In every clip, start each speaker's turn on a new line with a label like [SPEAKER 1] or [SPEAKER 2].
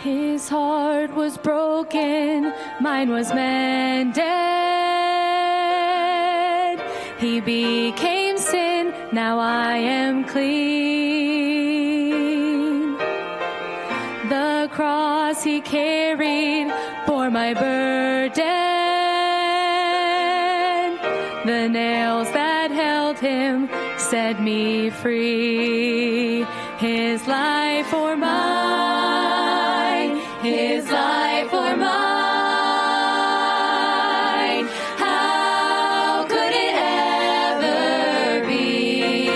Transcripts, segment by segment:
[SPEAKER 1] His heart was broken, mine was mended. He became sin, now I am clean. The cross he carried bore my burden. The nails that held him set me free. His life for mine, his life for mine. How could it ever be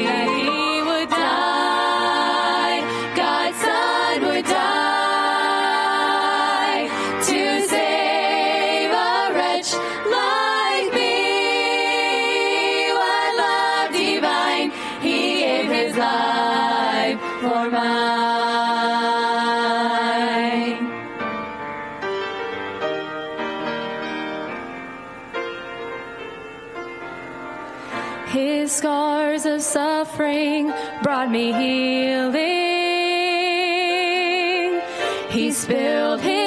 [SPEAKER 1] that he would die, God's Son would die to save a wretch like me? What love divine, he gave his life for mine. His scars of suffering brought me healing. He spilled his